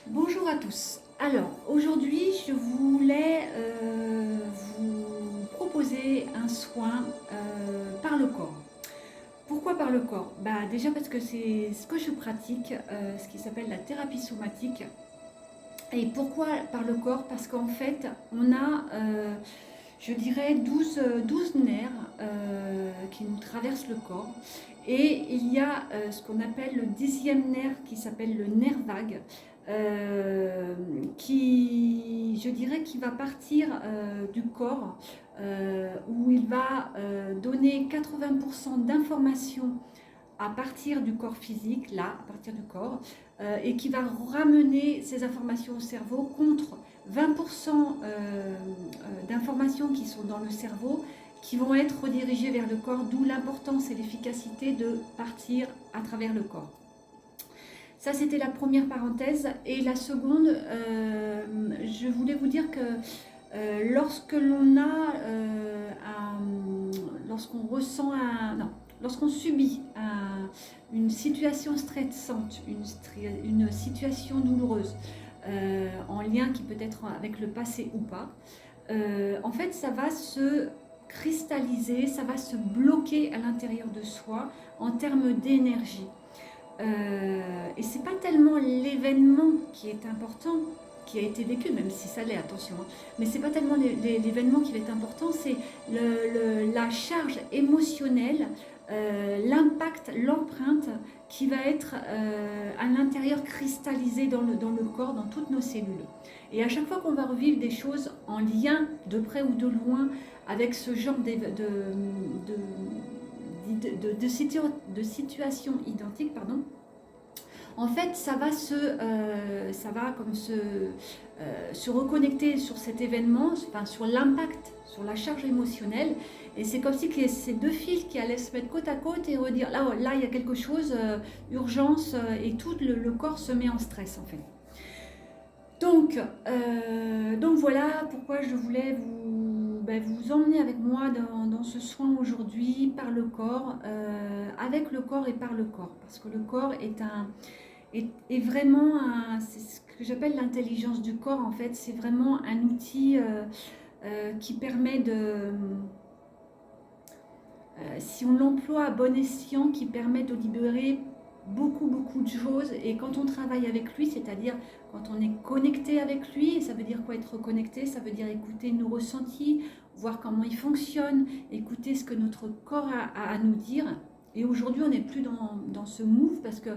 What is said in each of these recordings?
Bonjour à tous. Alors, aujourd'hui, je voulais vous proposer un soin par le corps. Pourquoi par le corps? Déjà parce que c'est ce que je pratique, ce qui s'appelle la thérapie somatique. Et pourquoi par le corps? Parce qu'en fait, on a, je dirais, 12 nerfs qui nous traversent le corps. Et il y a ce qu'on appelle le 10e nerf qui s'appelle le nerf vague, qui, je dirais, qui va partir du corps, où il va donner 80% d'informations à partir du corps physique, là, à partir du corps, et qui va ramener ces informations au cerveau contre 20% d'informations qui sont dans le cerveau, qui vont être redirigées vers le corps, d'où l'importance et l'efficacité de partir à travers le corps. Ça, c'était la première parenthèse. Et la seconde, je voulais vous dire que lorsque l'on a, lorsqu'on ressent non, lorsqu'on subit une situation stressante, une situation douloureuse, en lien qui peut être avec le passé ou pas, en fait, ça va se cristalliser, ça va se bloquer à l'intérieur de soi en termes d'énergie. Et c'est pas tellement l'événement qui est important, qui a été vécu, même si ça l'est, attention, hein. Mais c'est pas tellement l'événement qui va être important, c'est la charge émotionnelle, l'impact, l'empreinte qui va être à l'intérieur cristallisée dans le corps, dans toutes nos cellules. Et à chaque fois qu'on va revivre des choses en lien, de près ou de loin, avec ce genre de situations identiques, pardon, en fait, ça va comme se reconnecter sur cet événement, enfin, sur l'impact, sur la charge émotionnelle. Et c'est comme si ces deux fils qui allaient se mettre côte à côte et redire là il y a quelque chose, urgence, et tout le corps se met en stress en fait. Donc voilà pourquoi je voulais vous emmener avec moi dans ce soin aujourd'hui par le corps, avec le corps et par le corps. Parce que le corps est vraiment c'est ce que j'appelle l'intelligence du corps en fait. C'est vraiment un outil qui permet si on l'emploie à bon escient, qui permet de libérer beaucoup de choses. Et quand on travaille avec lui, c'est-à-dire quand on est connecté avec lui, et ça veut dire quoi être connecté? Ça veut dire écouter nos ressentis, voir comment il fonctionne, écouter ce que notre corps a à nous dire. Et aujourd'hui, on n'est plus dans ce move parce que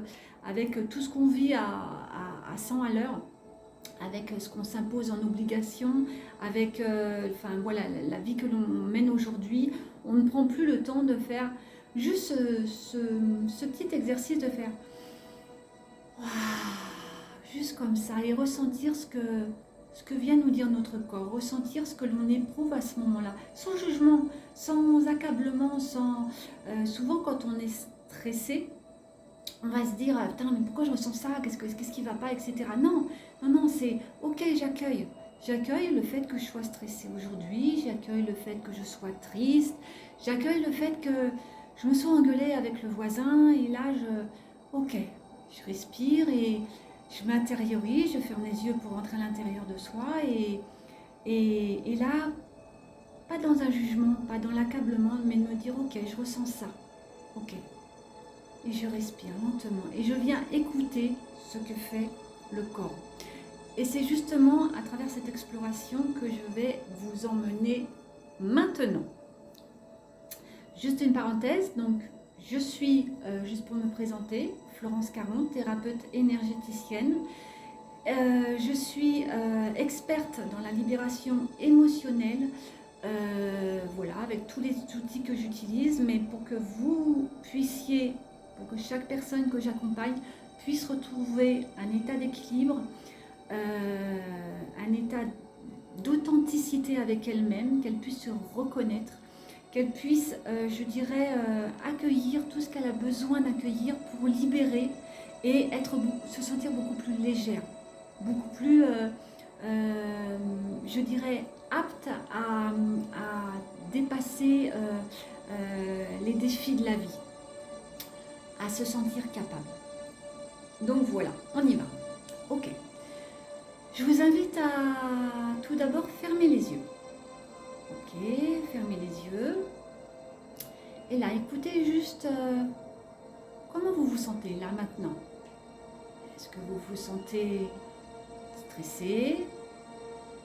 avec tout ce qu'on vit à 100 à l'heure, avec ce qu'on s'impose en obligation, avec enfin, voilà, la vie que l'on mène aujourd'hui, on ne prend plus le temps de faire juste ce petit exercice de faire waouh, juste comme ça et ressentir ce que vient nous dire notre corps, ressentir ce que l'on éprouve à ce moment-là, sans jugement, sans accablement, souvent quand on est stressé, on va se dire putain mais pourquoi je ressens ça, qu'est-ce qui va pas, etc. Non, c'est ok, j'accueille le fait que je sois stressée aujourd'hui, j'accueille le fait que je sois triste, j'accueille le fait que je me sois engueulée avec le voisin, et là ok, je respire et je m'intériorise, je ferme les yeux pour rentrer à l'intérieur de soi, et là, pas dans un jugement, pas dans l'accablement, mais de me dire ok, je ressens ça, ok, et je respire lentement et je viens écouter ce que fait le corps. Et c'est justement à travers cette exploration que je vais vous emmener maintenant. Juste une parenthèse, donc je suis, juste pour me présenter, Florence Caron, thérapeute énergéticienne. Je suis experte dans la libération émotionnelle, voilà, avec tous les outils que j'utilise, mais pour que vous puissiez, pour que chaque personne que j'accompagne puisse retrouver un état d'équilibre, un état d'authenticité avec elle-même, qu'elle puisse se reconnaître, qu'elle puisse, je dirais, accueillir tout ce qu'elle a besoin d'accueillir pour libérer et se sentir beaucoup plus légère, beaucoup plus, je dirais, apte à dépasser les défis de la vie, à se sentir capable. Donc voilà, on y va. Ok. Je vous invite à tout d'abord fermer les yeux. Ok, fermez les yeux. Et là, écoutez juste comment vous vous sentez là maintenant. Est-ce que vous vous sentez stressé?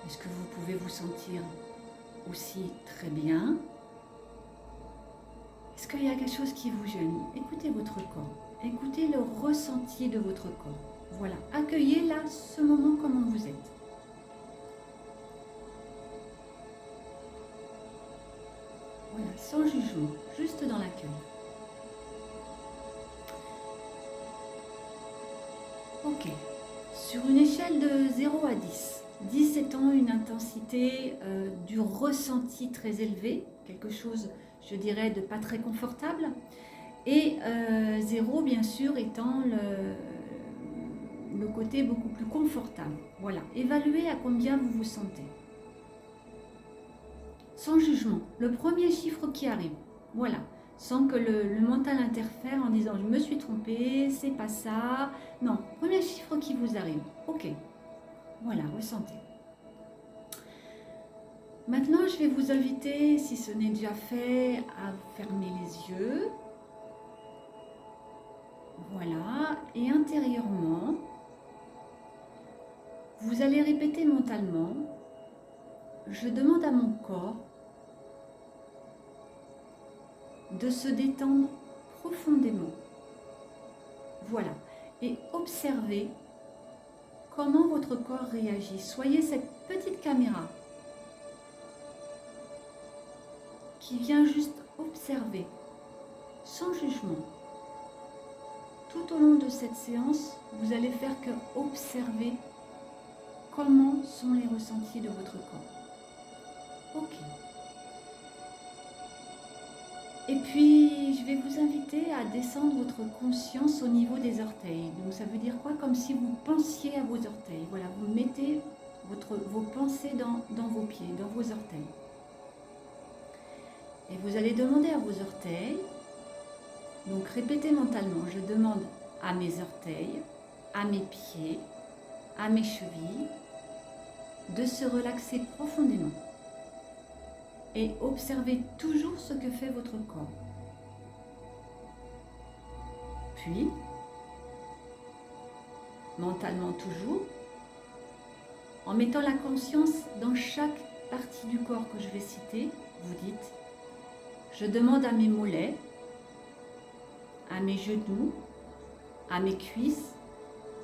Est-ce que vous pouvez vous sentir aussi très bien? Est-ce qu'il y a quelque chose qui vous gêne? Écoutez votre corps. Écoutez le ressenti de votre corps. Voilà, accueillez là ce moment comme vous êtes. Voilà, sans jugement, juste dans l'accueil. Ok, sur une échelle de 0 à 10, 10 étant une intensité du ressenti très élevé, quelque chose, je dirais, de pas très confortable, et 0 bien sûr étant le côté beaucoup plus confortable. Voilà, évaluez à combien vous vous sentez. Sans jugement, le premier chiffre qui arrive, voilà, sans que le mental interfère en disant je me suis trompée, c'est pas ça. Non, premier chiffre qui vous arrive, ok, voilà, ressentez. Maintenant, je vais vous inviter, si ce n'est déjà fait, à fermer les yeux. Voilà, et intérieurement, vous allez répéter mentalement, je demande à mon corps de se détendre profondément. Voilà, et observez comment votre corps réagit. Soyez cette petite caméra qui vient juste observer, sans jugement. Tout au long de cette séance, vous allez faire que observer comment sont les ressentis de votre corps. Ok. Et puis, je vais vous inviter à descendre votre conscience au niveau des orteils. Donc, ça veut dire quoi? Comme si vous pensiez à vos orteils. Voilà, vous mettez vos pensées dans vos pieds, dans vos orteils. Et vous allez demander à vos orteils, donc répétez mentalement, je demande à mes orteils, à mes pieds, à mes chevilles, de se relaxer profondément. Et observez toujours ce que fait votre corps. Puis, mentalement toujours, en mettant la conscience dans chaque partie du corps que je vais citer, vous dites, je demande à mes mollets, à mes genoux, à mes cuisses,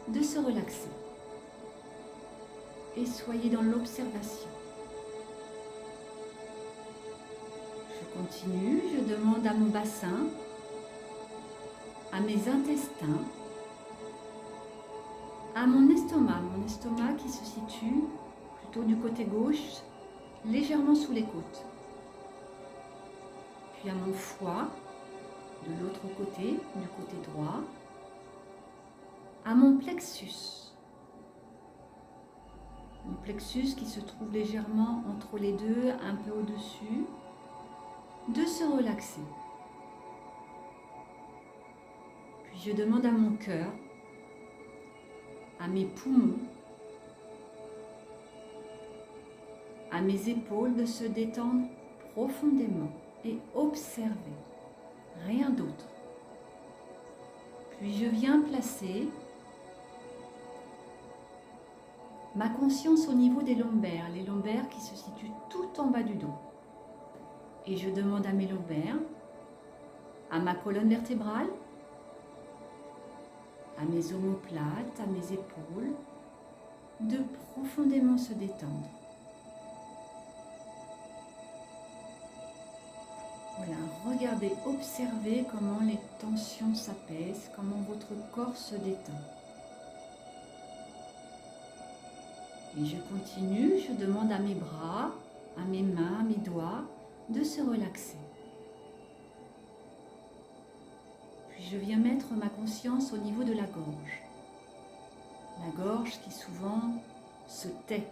de se relaxer. Et soyez dans l'observation. Je continue, je demande à mon bassin, à mes intestins, à mon estomac qui se situe plutôt du côté gauche, légèrement sous les côtes. Puis à mon foie, de l'autre côté, du côté droit, à mon plexus. Mon plexus qui se trouve légèrement entre les deux, un peu au-dessus, de se relaxer. Puis je demande à mon cœur, à mes poumons, à mes épaules de se détendre profondément et observer, rien d'autre. Puis je viens placer ma conscience au niveau des lombaires, les lombaires qui se situent tout en bas du dos. Et je demande à mes lombaires, à ma colonne vertébrale, à mes omoplates, à mes épaules, de profondément se détendre. Voilà, regardez, observez comment les tensions s'apaisent, comment votre corps se détend. Et je continue, je demande à mes bras, à mes mains, à mes doigts, de se relaxer. Puis je viens mettre ma conscience au niveau de la gorge. La gorge qui souvent se tait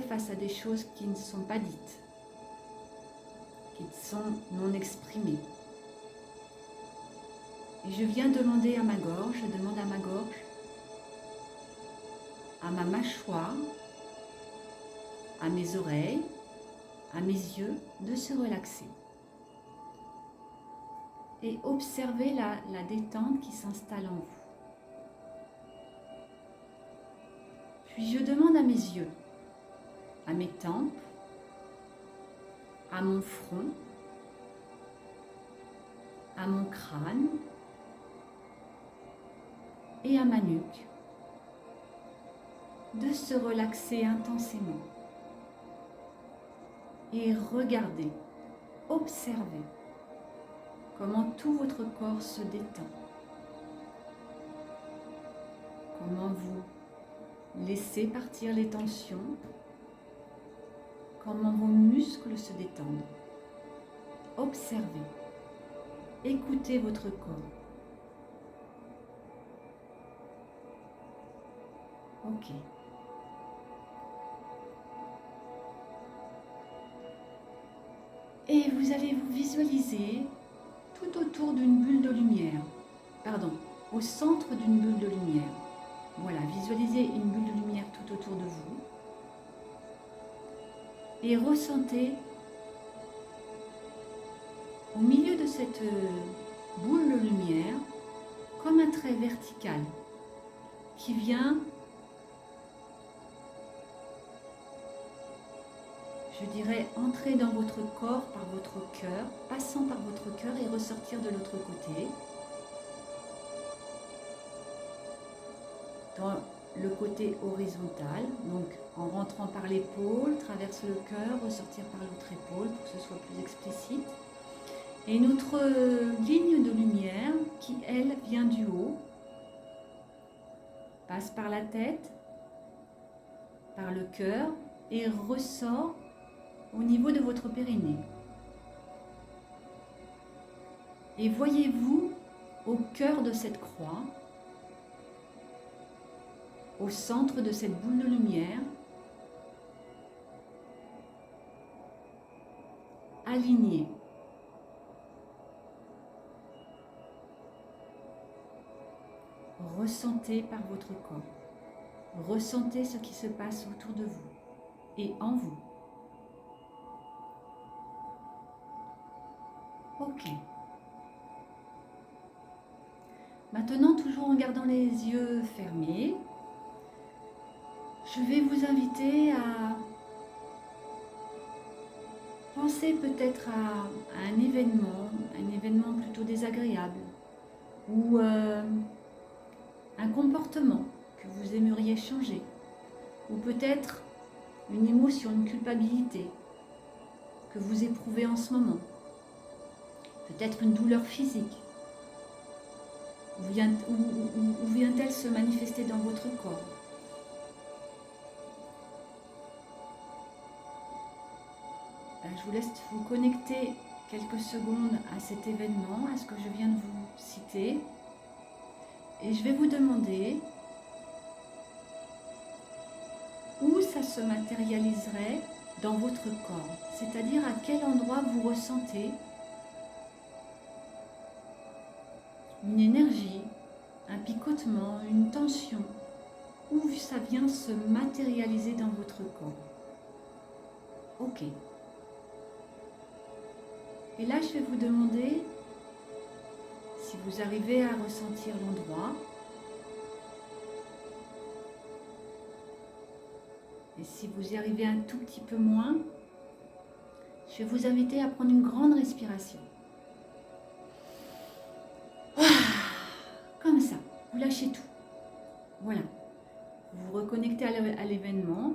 face à des choses qui ne sont pas dites, qui sont non exprimées. Et je viens demander à ma gorge, je demande à ma gorge à ma mâchoire, à mes oreilles, à mes yeux de se relaxer. Et observez la détente qui s'installe en vous. Puis je demande à mes yeux, à mes tempes, à mon front, à mon crâne et à ma nuque de se relaxer intensément. Et regardez, observez comment tout votre corps se détend. Comment vous laissez partir les tensions. Comment vos muscles se détendent. Observez. Écoutez votre corps. Ok. Et vous allez vous visualiser tout autour d'une bulle de lumière. Pardon, au centre d'une bulle de lumière. Voilà, visualisez une bulle de lumière tout autour de vous. Et ressentez au milieu de cette boule de lumière comme un trait vertical qui vient, je dirais, entrer dans votre corps par votre cœur, passant par votre cœur et ressortir de l'autre côté. Dans le côté horizontal, donc en rentrant par l'épaule, traverse le cœur, ressortir par l'autre épaule pour que ce soit plus explicite. Et une autre ligne de lumière qui, elle, vient du haut, passe par la tête, par le cœur et ressort au niveau de votre périnée. Et voyez-vous au cœur de cette croix, au centre de cette boule de lumière, alignée. Ressentez par votre corps. Ressentez ce qui se passe autour de vous et en vous. Ok. Maintenant, toujours en gardant les yeux fermés, je vais vous inviter à penser peut-être à un événement plutôt désagréable ou un comportement que vous aimeriez changer ou peut-être une émotion, une culpabilité que vous éprouvez en ce moment, peut-être une douleur physique. Où vient-elle se manifester dans votre corps? Je vous laisse vous connecter quelques secondes à cet événement, à ce que je viens de vous citer. Et je vais vous demander où ça se matérialiserait dans votre corps. C'est-à-dire à quel endroit vous ressentez une énergie, un picotement, une tension, où ça vient se matérialiser dans votre corps. Ok. Et là, je vais vous demander si vous arrivez à ressentir l'endroit. Et si vous y arrivez un tout petit peu moins, je vais vous inviter à prendre une grande respiration. Comme ça, vous lâchez tout. Voilà. Vous vous reconnectez à l'événement,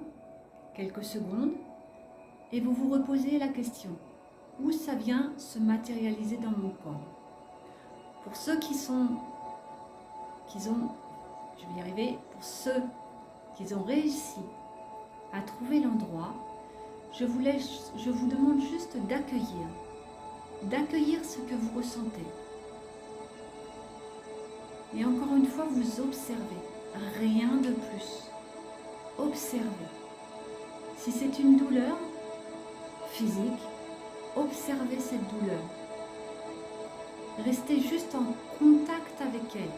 quelques secondes, et vous vous reposez la question. Où ça vient se matérialiser dans mon corps? Pour ceux je vais y arriver, pour ceux qui ont réussi à trouver l'endroit, je vous demande juste d'accueillir ce que vous ressentez. Et encore une fois, vous observez, rien de plus. Observez. Si c'est une douleur physique, observez cette douleur. Restez juste en contact avec elle.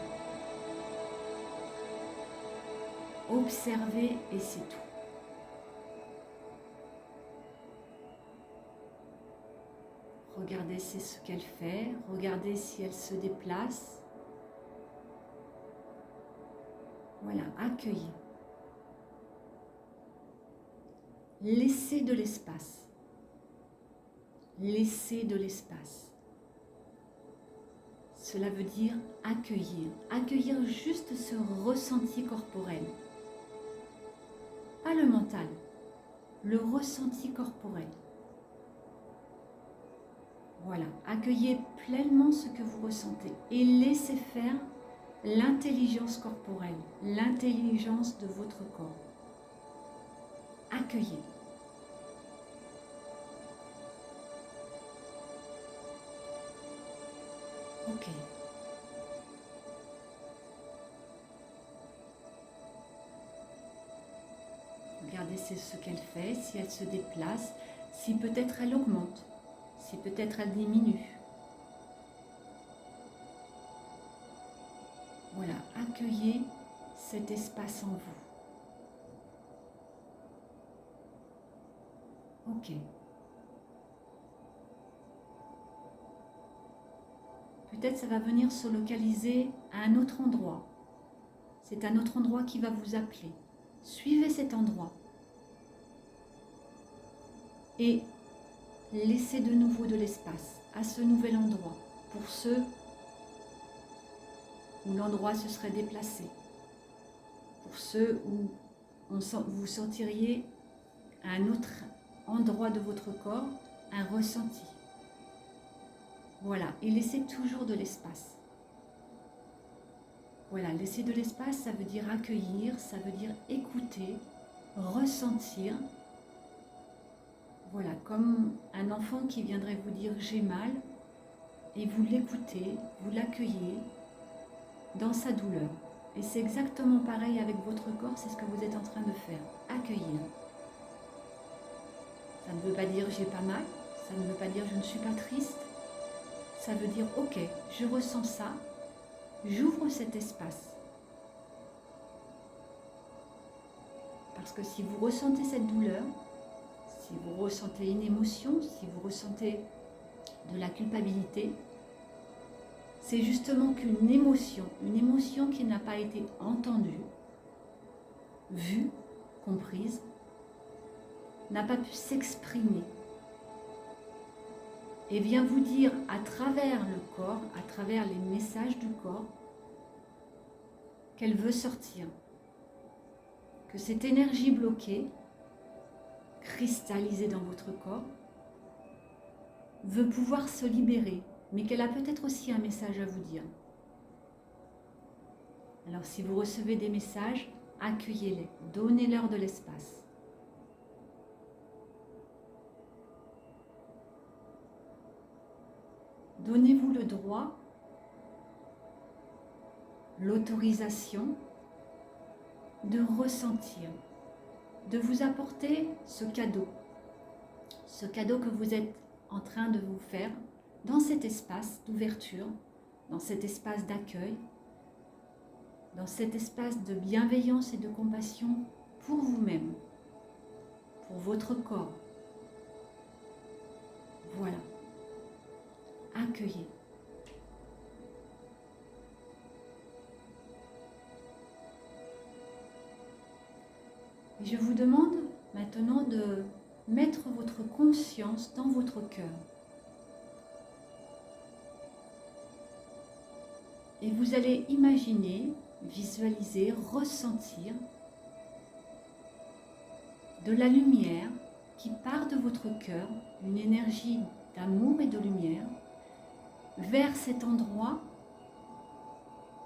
Observez et c'est tout. Regardez ce qu'elle fait, regardez si elle se déplace. Voilà, accueillez. Laissez de l'espace. Laissez de l'espace. Cela veut dire accueillir. Accueillir juste ce ressenti corporel. Pas le mental, le ressenti corporel. Voilà, accueillez pleinement ce que vous ressentez et laissez faire l'intelligence corporelle, l'intelligence de votre corps. Accueillez. Ok. Regardez ce qu'elle fait, si elle se déplace, si peut-être elle augmente, si peut-être elle diminue. Voilà, accueillez cet espace en vous. Ok. Peut-être ça va venir se localiser à un autre endroit. C'est un autre endroit qui va vous appeler. Suivez cet endroit. Et laissez de nouveau de l'espace à ce nouvel endroit pour ceux où l'endroit se serait déplacé. Pour ceux où vous sentiriez à un autre endroit de votre corps un ressenti. Voilà, et laissez toujours de l'espace. Voilà, laisser de l'espace, ça veut dire accueillir, ça veut dire écouter, ressentir. Voilà, comme un enfant qui viendrait vous dire j'ai mal, et vous l'écoutez, vous l'accueillez dans sa douleur. Et c'est exactement pareil avec votre corps, c'est ce que vous êtes en train de faire, accueillir. Ça ne veut pas dire j'ai pas mal, ça ne veut pas dire je ne suis pas triste. Ça veut dire ok, je ressens ça, j'ouvre cet espace. Parce que si vous ressentez cette douleur, si vous ressentez une émotion, si vous ressentez de la culpabilité, c'est justement qu'une émotion qui n'a pas été entendue, vue, comprise, n'a pas pu s'exprimer et vient vous dire à travers le corps, à travers les messages du corps, qu'elle veut sortir, que cette énergie bloquée, cristallisée dans votre corps, veut pouvoir se libérer, mais qu'elle a peut-être aussi un message à vous dire. Alors si vous recevez des messages, accueillez-les, donnez-leur de l'espace. Donnez-vous le droit, l'autorisation de ressentir, de vous apporter ce cadeau que vous êtes en train de vous faire dans cet espace d'ouverture, dans cet espace d'accueil, dans cet espace de bienveillance et de compassion pour vous-même, pour votre corps. Voilà. Accueillez. Et je vous demande maintenant de mettre votre conscience dans votre cœur. Et vous allez imaginer, visualiser, ressentir de la lumière qui part de votre cœur, une énergie d'amour et de lumière, vers cet endroit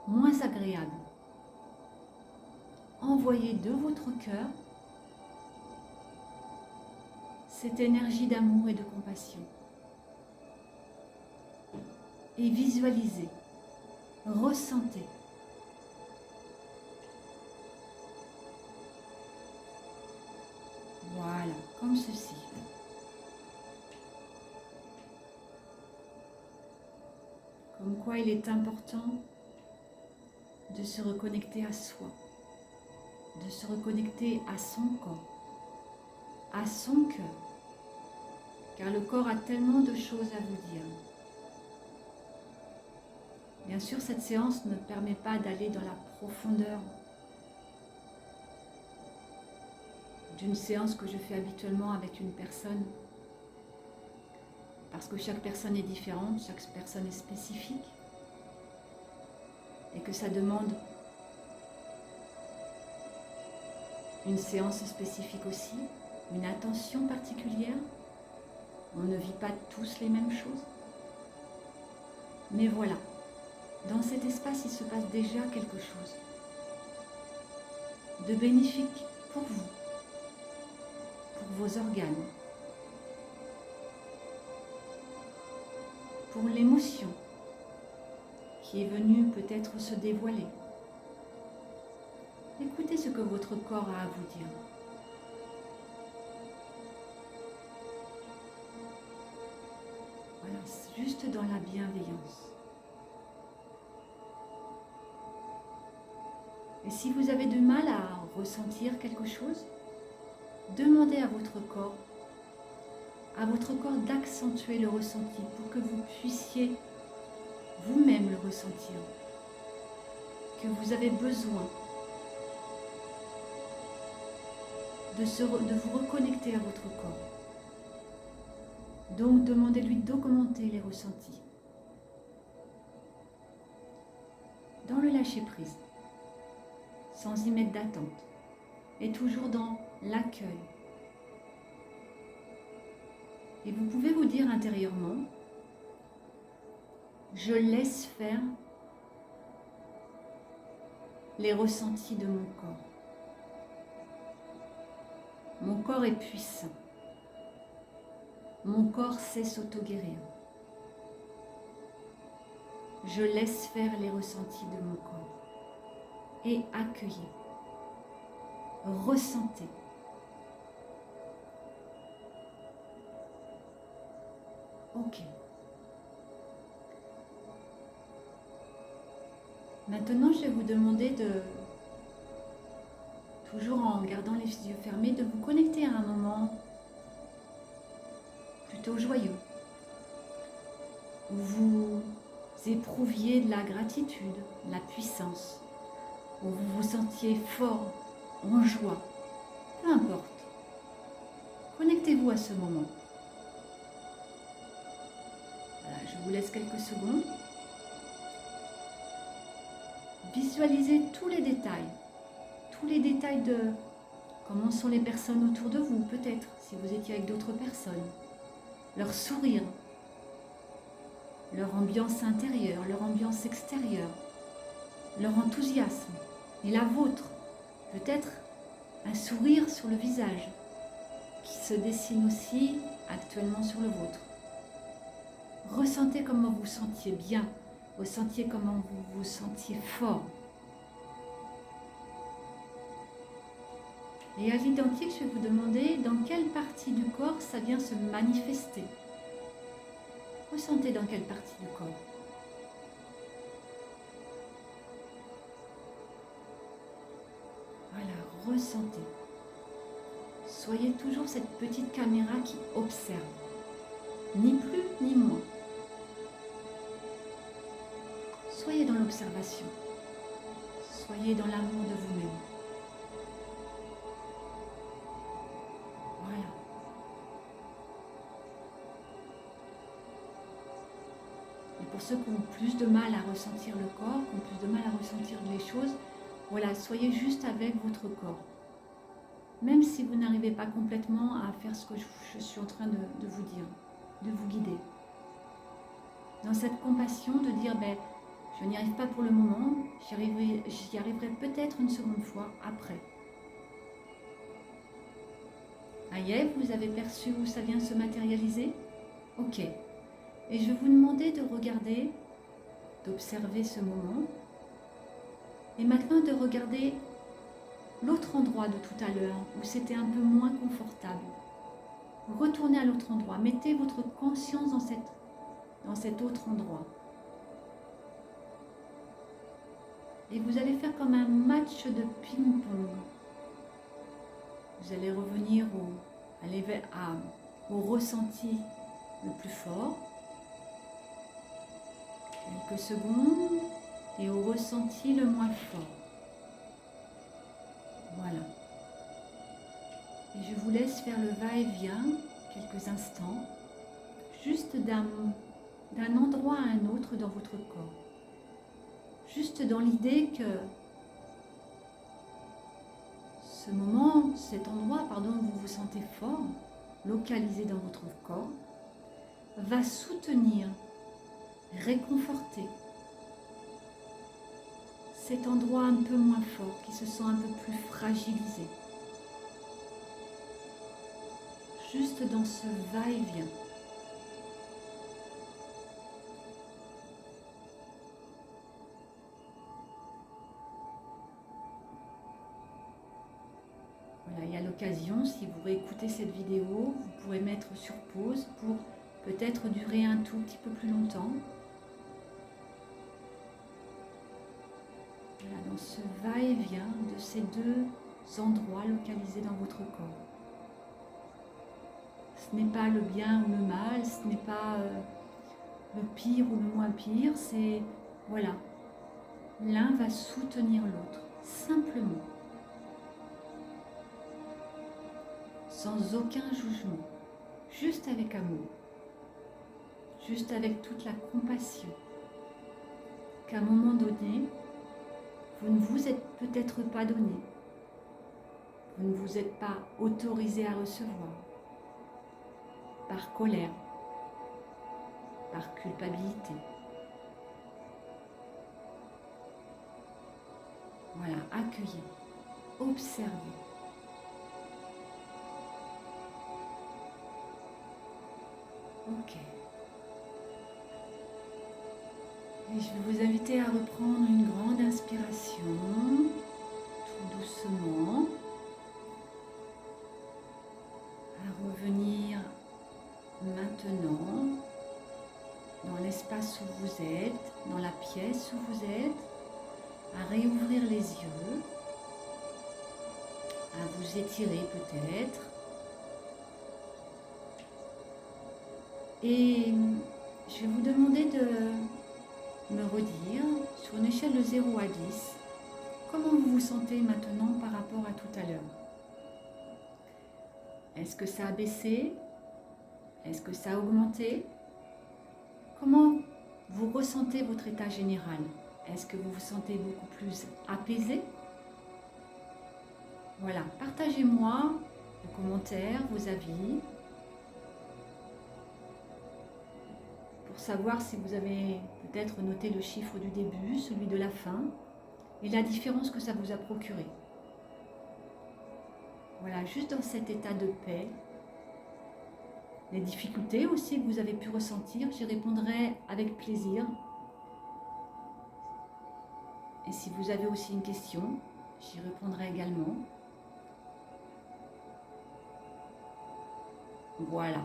moins agréable. Envoyez de votre cœur cette énergie d'amour et de compassion. Et visualisez, ressentez. Voilà, comme ceci. Comme quoi il est important de se reconnecter à soi. de se reconnecter à son corps, à son cœur, car le corps a tellement de choses à vous dire. Bien sûr, cette séance ne permet pas d'aller dans la profondeur d'une séance que je fais habituellement avec une personne, parce que chaque personne est différente, chaque personne est spécifique, et que ça demande une séance spécifique aussi, une attention particulière. On ne vit pas tous les mêmes choses. Mais voilà, dans cet espace, il se passe déjà quelque chose de bénéfique pour vous, pour vos organes, pour l'émotion qui est venue peut-être se dévoiler. Écoutez ce que votre corps a à vous dire. Voilà, juste dans la bienveillance. Et si vous avez du mal à ressentir quelque chose, demandez à votre corps d'accentuer le ressenti pour que vous puissiez vous-même le ressentir, que vous avez besoin de vous reconnecter à votre corps. Donc demandez-lui d'augmenter les ressentis dans le lâcher-prise, sans y mettre d'attente, et toujours dans l'accueil. Et vous pouvez vous dire intérieurement, je laisse faire les ressentis de mon corps. Mon corps est puissant. Mon corps sait s'auto-guérir. Je laisse faire les ressentis de mon corps. Et accueillez. Ressentez. Ok. Maintenant, je vais vous demander toujours en gardant les yeux fermés, de vous connecter à un moment plutôt joyeux, où vous éprouviez de la gratitude, de la puissance, où vous vous sentiez fort, en joie, peu importe. Connectez-vous à ce moment. Voilà, je vous laisse quelques secondes. Visualisez tous les détails de comment sont les personnes autour de vous, peut-être, si vous étiez avec d'autres personnes, leur sourire, leur ambiance intérieure, leur ambiance extérieure, leur enthousiasme et la vôtre, peut-être un sourire sur le visage qui se dessine aussi actuellement sur le vôtre. Ressentez comment vous vous sentiez bien, ressentiez comment vous vous sentiez fort. Et à l'identique, je vais vous demander dans quelle partie du corps ça vient se manifester. Ressentez dans quelle partie du corps. Voilà, ressentez. Soyez toujours cette petite caméra qui observe. Ni plus ni moins. Soyez dans l'observation. Soyez dans l'amour de vous-même. Voilà. Et pour ceux qui ont plus de mal à ressentir le corps, qui ont plus de mal à ressentir les choses, voilà, soyez juste avec votre corps. Même si vous n'arrivez pas complètement à faire ce que je suis en train de vous dire, de vous guider. Dans cette compassion de dire, je n'y arrive pas pour le moment, j'y arriverai peut-être une seconde fois après. Aïe, vous avez perçu où ça vient se matérialiser? Ok. Et je vais vous demander de regarder, d'observer ce moment. Et maintenant de regarder l'autre endroit de tout à l'heure, où c'était un peu moins confortable. Retournez à l'autre endroit. Mettez votre conscience dans cet autre endroit. Et vous allez faire comme un match de ping-pong Vous allez revenir au ressenti le plus fort. Quelques secondes et au ressenti le moins fort. Voilà. Et je vous laisse faire le va-et-vient quelques instants, juste d'un endroit à un autre dans votre corps. Juste dans l'idée que cet endroit, où vous vous sentez fort, localisé dans votre corps, va soutenir, réconforter cet endroit un peu moins fort, qui se sent un peu plus fragilisé. Juste dans ce va-et-vient. Voilà, et à l'occasion, si vous réécoutez cette vidéo, vous pourrez mettre sur pause pour peut-être durer un tout petit peu plus longtemps. Voilà, dans ce va-et-vient de ces deux endroits localisés dans votre corps. Ce n'est pas le bien ou le mal, ce n'est pas le pire ou le moins pire, c'est, voilà, l'un va soutenir l'autre, simplement, sans aucun jugement, juste avec amour, juste avec toute la compassion, qu'à un moment donné, vous ne vous êtes peut-être pas donné, vous ne vous êtes pas autorisé à recevoir, par colère, par culpabilité. Voilà, accueillez, observez. Ok. Et je vais vous inviter à reprendre une grande inspiration, tout doucement, à revenir maintenant dans l'espace où vous êtes, dans la pièce où vous êtes, à réouvrir les yeux, à vous étirer peut-être. Et je vais vous demander de me redire, sur une échelle de 0 à 10, comment vous vous sentez maintenant par rapport à tout à l'heure. Est-ce que ça a baissé? Est-ce que ça a augmenté? Comment vous ressentez votre état général? Est-ce que vous vous sentez beaucoup plus apaisé? Voilà, partagez-moi vos commentaires, vos avis, pour savoir si vous avez peut-être noté le chiffre du début, celui de la fin, et la différence que ça vous a procuré. Voilà, juste dans cet état de paix, les difficultés aussi que vous avez pu ressentir, j'y répondrai avec plaisir. Et si vous avez aussi une question, j'y répondrai également. Voilà.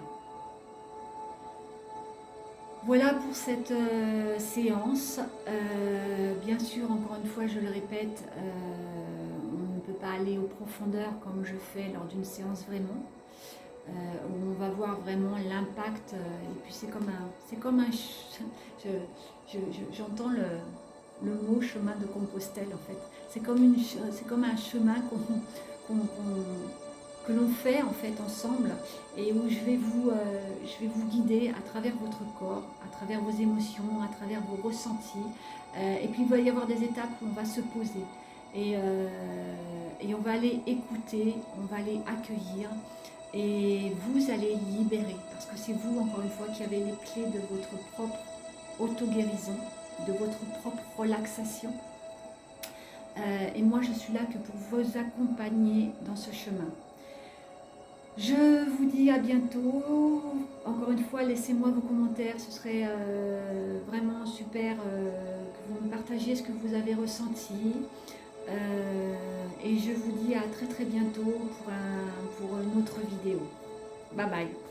Voilà pour cette séance. Bien sûr, encore une fois, je le répète, on ne peut pas aller aux profondeurs comme je fais lors d'une séance vraiment, où on va voir vraiment l'impact. Et puis c'est comme un j'entends le mot chemin de Compostelle en fait. C'est comme un chemin que l'on fait en fait ensemble, et où je vais vous guider à travers votre corps, à travers vos émotions, à travers vos ressentis, et puis il va y avoir des étapes où on va se poser et on va aller écouter, on va aller accueillir, et vous allez libérer, parce que c'est vous encore une fois qui avez les clés de votre propre auto-guérison, de votre propre relaxation, et moi je suis là que pour vous accompagner dans ce chemin. Je vous dis à bientôt. Encore une fois, laissez-moi vos commentaires. Ce serait vraiment super que vous me partagiez ce que vous avez ressenti. Et je vous dis à très très bientôt pour une autre vidéo. Bye bye.